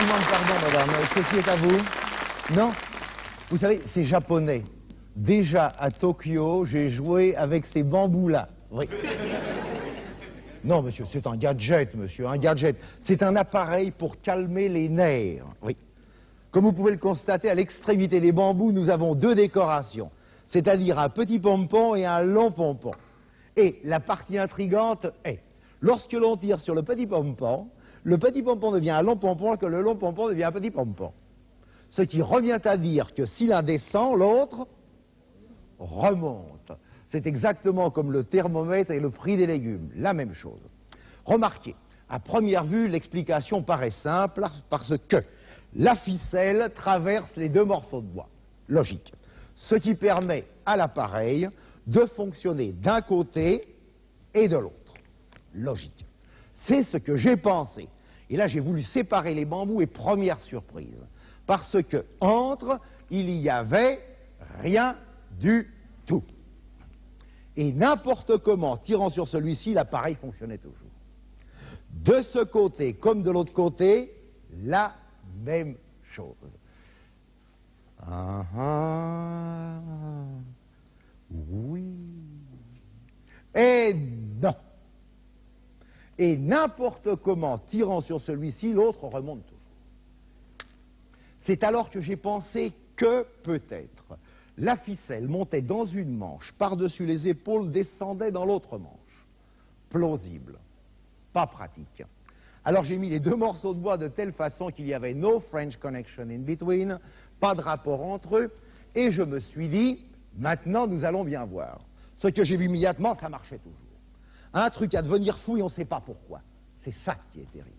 demande pardon, madame. Ceci est à vous? Non? Vous savez, c'est japonais. Déjà, à Tokyo, j'ai joué avec ces bambous-là. Oui. Non, monsieur, c'est un gadget, monsieur, un gadget. C'est un appareil pour calmer les nerfs. Oui. Comme vous pouvez le constater, à l'extrémité des bambous, nous avons deux décorations. C'est-à-dire un petit pompon et un long pompon. Et la partie intrigante est, lorsque l'on tire sur le petit pompon devient un long pompon, alors que le long pompon devient un petit pompon. Ce qui revient à dire que si l'un descend, l'autre remonte. C'est exactement comme le thermomètre et le prix des légumes, la même chose. Remarquez, à première vue, l'explication paraît simple parce que la ficelle traverse les deux morceaux de bois. Logique. Ce qui permet à l'appareil de fonctionner d'un côté et de l'autre. Logique. C'est ce que j'ai pensé. Et là, j'ai voulu séparer les bambous et première surprise. Parce que entre, il n'y avait rien du tout. Et n'importe comment, tirant sur celui-ci, l'appareil fonctionnait toujours. De ce côté comme de l'autre côté, la même chose. Oui. Et non. Et n'importe comment, tirant sur celui-ci, l'autre remonte toujours. C'est alors que j'ai pensé que, peut-être, la ficelle montait dans une manche, par-dessus les épaules, descendait dans l'autre manche. Plausible. Pas pratique. Alors j'ai mis les deux morceaux de bois de telle façon qu'il y avait no French connection in between, pas de rapport entre eux, et je me suis dit, maintenant nous allons bien voir. Ce que j'ai vu immédiatement, ça marchait toujours. Un truc à devenir fou et on ne sait pas pourquoi. C'est ça qui est terrible.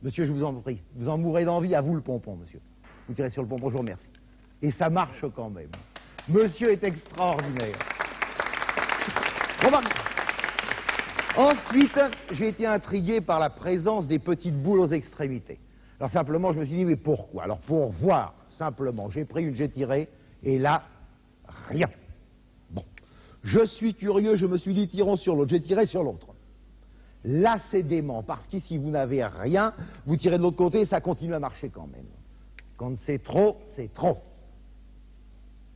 Monsieur, je vous en prie, vous en mourrez d'envie, à vous le pompon, monsieur. Vous tirez sur le pompon, je vous remercie. Et ça marche quand même. Monsieur est extraordinaire. Remarquez. Ensuite, j'ai été intrigué par la présence des petites boules aux extrémités. Alors simplement, je me suis dit, mais pourquoi? Alors pour voir, simplement, j'ai pris une, j'ai tiré, et là, rien. Bon. Je suis curieux, je me suis dit, tirons sur l'autre, j'ai tiré sur l'autre. Là, c'est dément, parce qu'ici, vous n'avez rien, vous tirez de l'autre côté, et ça continue à marcher quand même. Quand c'est trop, c'est trop.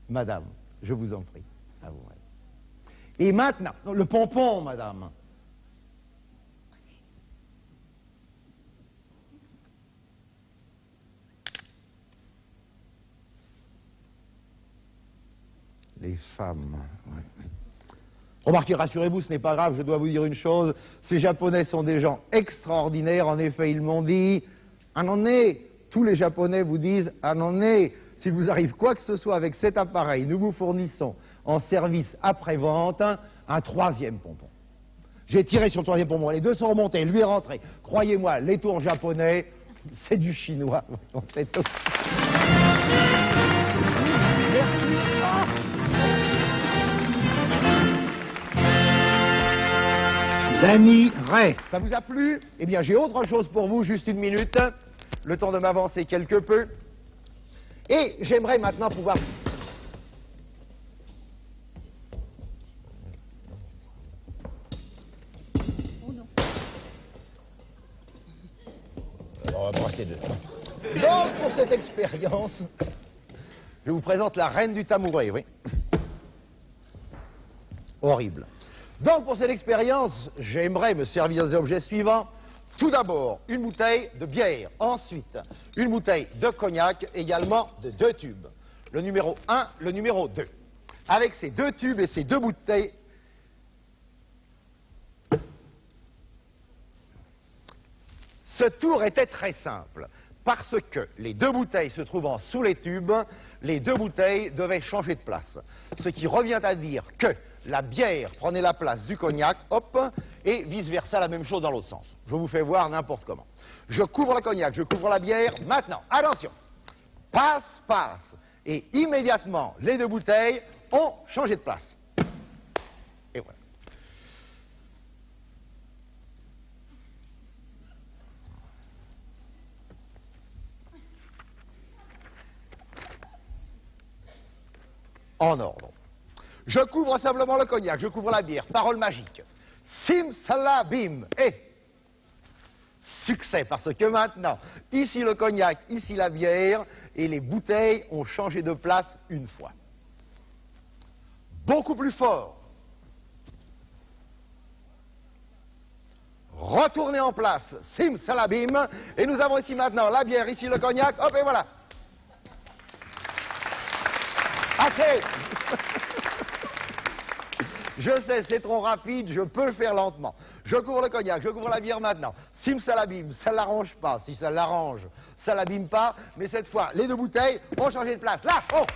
Madame, je vous en prie, à vous. Et maintenant, le pompon, madame. Les femmes. Ouais. Remarquez, rassurez-vous, ce n'est pas grave, je dois vous dire une chose, ces Japonais sont des gens extraordinaires, en effet, ils m'ont dit, Anone, tous les Japonais vous disent, Anone, s'il vous arrive quoi que ce soit avec cet appareil, nous vous fournissons en service après-vente un troisième pompon. J'ai tiré sur le troisième pompon, les deux sont remontés, lui est rentré. Croyez-moi, les tours japonais, c'est du chinois, c'est tout. Danny Ray. Ça vous a plu? Eh bien, j'ai autre chose pour vous, juste une minute. Le temps de m'avancer quelque peu. Et j'aimerais maintenant pouvoir... Oh non. Alors, on va brasser deux. Donc, pour cette expérience, je vous présente la reine du tambouré, oui. Horrible. Donc, pour cette expérience, j'aimerais me servir des objets suivants. Tout d'abord, une bouteille de bière. Ensuite, une bouteille de cognac, également de 2 tubes. Le numéro 1, le numéro 2. Avec ces 2 tubes et ces 2 bouteilles... Ce tour était très simple. Parce que les 2 bouteilles se trouvant sous les tubes, les 2 bouteilles devaient changer de place. Ce qui revient à dire que la bière prenait la place du cognac, hop, et vice-versa, la même chose dans l'autre sens. Je vous fais voir n'importe comment. Je couvre le cognac, je couvre la bière. Maintenant, attention, passe, passe. Et immédiatement, les 2 bouteilles ont changé de place. Et voilà. En ordre. Je couvre simplement le cognac, je couvre la bière. Parole magique. Simsalabim. Et succès, parce que maintenant, ici le cognac, ici la bière, et les bouteilles ont changé de place une fois. Beaucoup plus fort. Retournez en place, sim salabim, et nous avons ici maintenant la bière, ici le cognac, hop et voilà. Assez. Je sais, c'est trop rapide, je peux le faire lentement. Je couvre le cognac, je couvre la bière maintenant. Sim salabim, ça ne l'arrange pas. Si ça l'arrange, ça l'abîme pas. Mais cette fois, les deux bouteilles ont changé de place. Là, oh.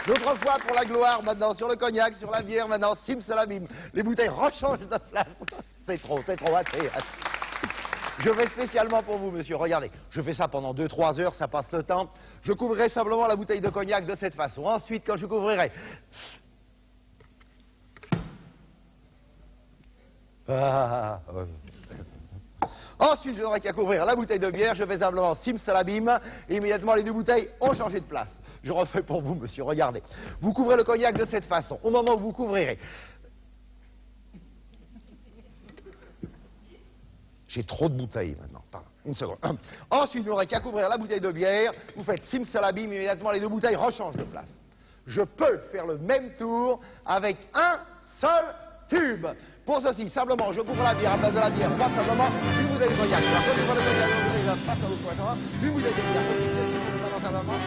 L'autre fois pour la gloire, maintenant sur le cognac, sur la bière, maintenant sim salabim. Les bouteilles rechangent de place. C'est trop, assez. Je fais spécialement pour vous, monsieur. Regardez, je fais ça pendant 2-3 heures, ça passe le temps. Je couvrirai simplement la bouteille de cognac de cette façon. Ensuite, quand je couvrirai... Ensuite, je n'aurai qu'à couvrir la bouteille de bière. Je fais simplement sim salabim. Et immédiatement, les deux bouteilles ont changé de place. Je refais pour vous, monsieur. Regardez. Vous couvrez le cognac de cette façon. Au moment où vous couvrirez... J'ai trop de bouteilles maintenant. Pardon, une seconde. Ensuite, vous n'aurez qu'à couvrir la bouteille de bière. Vous faites sim salabim, immédiatement les deux bouteilles rechangent de place. Je peux faire le même tour avec un seul tube. Pour ceci, simplement, je couvre la bière à place de la bière. Moi, simplement, une bouteille de cognac. Je couvre le cognac, une bouteille de face à l'autre, une bouteille de bière. Simplement.